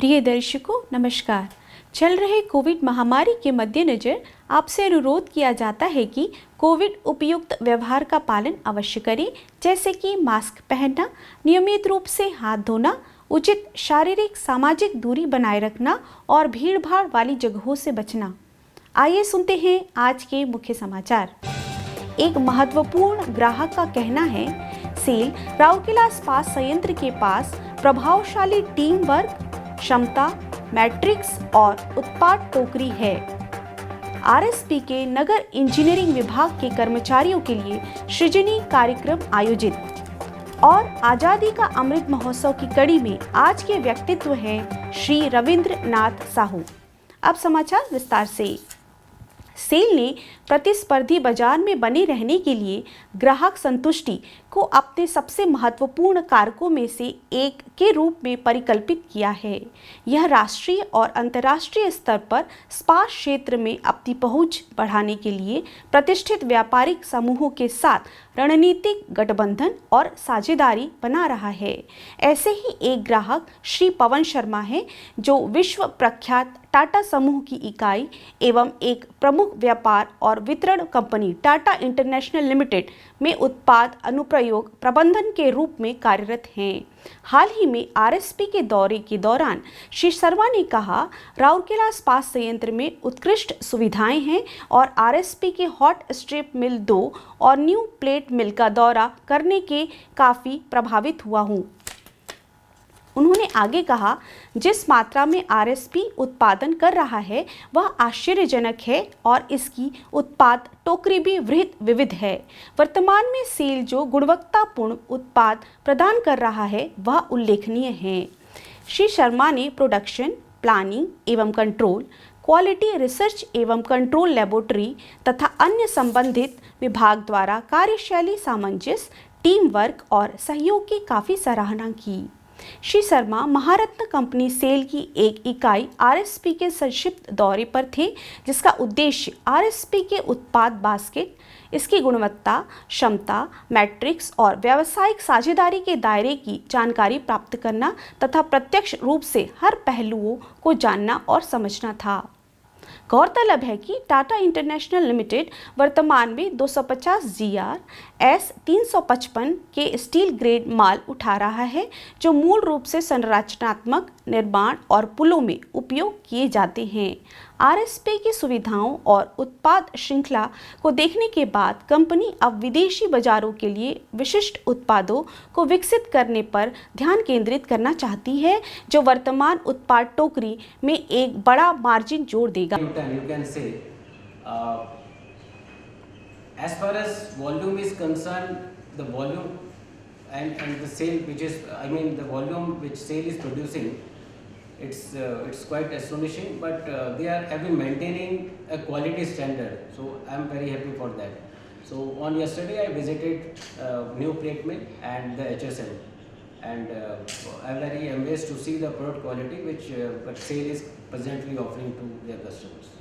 प्रिय दर्शकों नमस्कार। चल रहे कोविड महामारी के मद्देनजर आपसे अनुरोध किया जाता है कि कोविड उपयुक्त व्यवहार का पालन अवश्य करें, जैसे कि मास्क पहनना, नियमित रूप से हाथ धोना, उचित शारीरिक सामाजिक दूरी बनाए रखना और भीड़भाड़ वाली जगहों से बचना। आइए सुनते हैं आज के मुख्य समाचार। एक महत्वपूर्ण ग्राहक का कहना है, सेल राउरकेला इस्पात संयंत्र के पास प्रभावशाली टीम वर्क, क्षमता, मैट्रिक्स और उत्पाद टोकरी है। आरएसपी के नगर इंजीनियरिंग विभाग के कर्मचारियों के लिए सृजनी कार्यक्रम आयोजित और आजादी का अमृत महोत्सव की कड़ी में आज के व्यक्तित्व हैं श्री रविंद्र नाथ साहू। अब समाचार विस्तार से। सेल ने प्रतिस्पर्धी बाजार में बने रहने के लिए ग्राहक संतुष्टि को अपने सबसे महत्वपूर्ण कारकों में से एक के रूप में परिकल्पित किया है। यह राष्ट्रीय और अंतर्राष्ट्रीय स्तर पर इस्पात क्षेत्र में अपनी पहुंच बढ़ाने के लिए प्रतिष्ठित व्यापारिक समूहों के साथ रणनीतिक गठबंधन और साझेदारी बना रहा है। ऐसे ही एक ग्राहक श्री पवन शर्मा हैं, जो विश्व प्रख्यात टाटा समूह की इकाई एवं एक प्रमुख व्यापार और वितरण कंपनी टाटा इंटरनेशनल लिमिटेड में उत्पाद अनुप्रयोग प्रबंधन के रूप में कार्यरत हैं। हाल ही में आरएसपी के दौरे के दौरान श्री शर्मा ने कहा, राउरकेला इस्पात संयंत्र में उत्कृष्ट सुविधाएं हैं और आरएसपी के हॉट स्ट्रिप मिल 2 और न्यू प्लेट मिल का दौरा करने के काफ़ी प्रभावित हुआ हूँ। उन्होंने आगे कहा, जिस मात्रा में आरएसपी उत्पादन कर रहा है वह आश्चर्यजनक है और इसकी उत्पाद टोकरी भी वृहत विविध है। वर्तमान में सेल जो गुणवत्तापूर्ण उत्पाद प्रदान कर रहा है वह उल्लेखनीय है। श्री शर्मा ने प्रोडक्शन, प्लानिंग एवं कंट्रोल, क्वालिटी रिसर्च एवं कंट्रोल लेबोरेटरी तथा अन्य संबंधित विभाग द्वारा कार्यशैली सामंजस्य, टीम वर्क और सहयोग की काफ़ी सराहना की। श्री शर्मा महारत्न कंपनी सेल की एक इकाई आरएसपी के संक्षिप्त दौरे पर थे, जिसका उद्देश्य आरएसपी के उत्पाद बास्केट, इसकी गुणवत्ता, क्षमता, मैट्रिक्स और व्यावसायिक साझेदारी के दायरे की जानकारी प्राप्त करना तथा प्रत्यक्ष रूप से हर पहलुओं को जानना और समझना था। गौरतलब है कि टाटा इंटरनेशनल लिमिटेड वर्तमान में 250 GR S355 के स्टील ग्रेड माल उठा रहा है, जो मूल रूप से संरचनात्मक निर्माण और पुलों में उपयोग किए जाते हैं। आरएसपी की सुविधाओं और उत्पाद श्रृंखला को देखने के बाद कंपनी अब विदेशी बाजारों के लिए विशिष्ट उत्पादों को विकसित करने पर ध्यान केंद्रित करना चाहती है, जो वर्तमान उत्पाद टोकरी में एक बड़ा मार्जिन जोड़ देगा। As far as volume is concerned, the volume and the sale which is, the volume which sale is producing, it's quite astonishing, but they have been maintaining a quality standard, so I'm very happy for that. So on yesterday I visited new plate mill and the HSM, and I'm very amazed to see the product quality which sale is presently offering to their customers.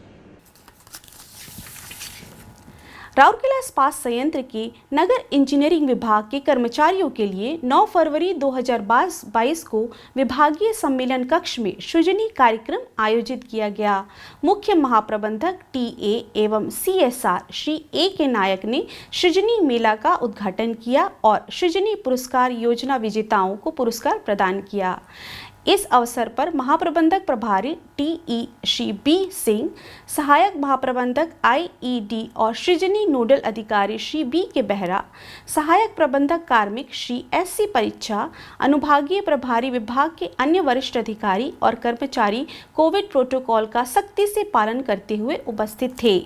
Rourkela इस्पात संयंत्र के नगर engineering विभाग के कर्मचारियों के लिए 9 फरवरी 2022 को विभागीय सम्मेलन कक्ष में सृजनी कार्यक्रम आयोजित किया गया। मुख्य महाप्रबंधक टीए एवं सीएसआर श्री ए.के. नायक ने सृजनी मेला का उद्घाटन किया और सृजनी पुरस्कार योजना विजेताओं को पुरस्कार प्रदान किया। इस अवसर पर महाप्रबंधक प्रभारी टीई श्री बी सिंह, सहायक महाप्रबंधक आईईडी और सृजनी नोडल अधिकारी श्री बी.के. बेहरा, सहायक प्रबंधक कार्मिक श्री एस.सी. परीक्षा, अनुभागीय प्रभारी विभाग के अन्य वरिष्ठ अधिकारी और कर्मचारी कोविड प्रोटोकॉल का सख्ती से पालन करते हुए उपस्थित थे।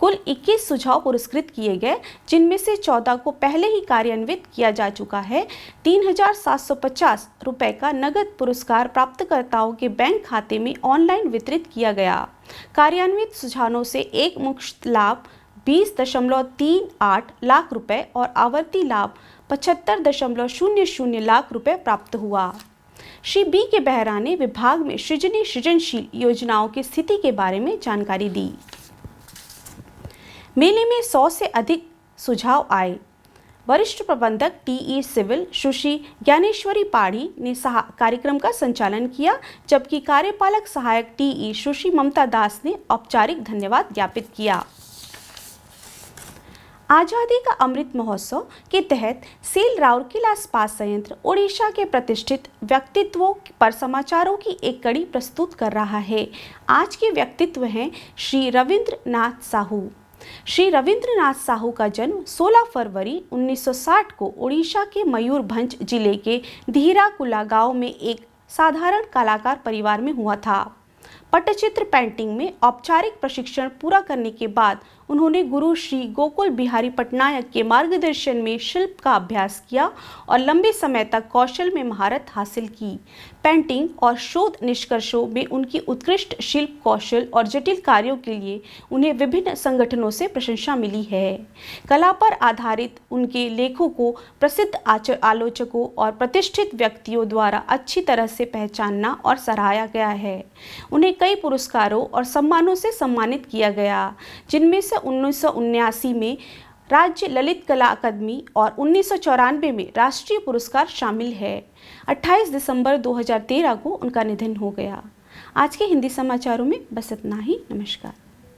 कुल 21 सुझाव पुरस्कृत किए गए, जिनमें से 14 को पहले ही कार्यान्वित किया जा चुका है। 3,750 रुपये का नगद पुरस्कार प्राप्तकर्ताओं के बैंक खाते में ऑनलाइन वितरित किया गया। कार्यान्वित सुझावों से एक मुश्त लाभ 20.38 लाख रुपए और आवर्ती लाभ 75.00 लाख रुपए प्राप्त हुआ। श्री बी.के. बेहरा ने विभाग में सृजनशील योजनाओं की स्थिति के बारे में जानकारी दी। मेले में 100 से अधिक सुझाव आए। वरिष्ठ प्रबंधक टीई सिविल सुश्री ज्ञानेश्वरी पाढ़ी ने कार्यक्रम का संचालन किया, जबकि कार्यपालक सहायक टीई सुश्री ममता दास ने औपचारिक धन्यवाद ज्ञापित किया। आज़ादी का अमृत महोत्सव के तहत सेल राउरकेला इस्पात संयंत्र ओडिशा के प्रतिष्ठित व्यक्तित्वों पर समाचारों की एक कड़ी प्रस्तुत कर रहा है। आज के व्यक्तित्व हैं श्री रविंद्रनाथ साहू। श्री रविंद्रनाथ साहू का जन्म 16 फरवरी 1960 को ओडिशा के मयूरभंज जिले के धीराकुला गांव में एक साधारण कलाकार परिवार में हुआ था। पट्टचित्र पेंटिंग में औपचारिक प्रशिक्षण पूरा करने के बाद उन्होंने गुरु श्री गोकुल बिहारी पटनायक के मार्गदर्शन में शिल्प का अभ्यास किया और लंबे समय तक कौशल में महारत हासिल की। पेंटिंग और शोध निष्कर्षों में उनकी उत्कृष्ट शिल्प कौशल और जटिल कार्यों के लिए उन्हें विभिन्न संगठनों से प्रशंसा मिली है। कला पर आधारित उनके लेखों को प्रसिद्ध आलोचकों और प्रतिष्ठित व्यक्तियों द्वारा अच्छी तरह से पहचाना और सराहा गया है। उन्हें कई पुरस्कारों और सम्मानों से सम्मानित किया गया, जिनमें से 1979 में राज्य ललित कला अकादमी और 1994 में राष्ट्रीय पुरस्कार शामिल है। 28 दिसंबर 2013 को उनका निधन हो गया। आज के हिंदी समाचारों में बस इतना ही। नमस्कार।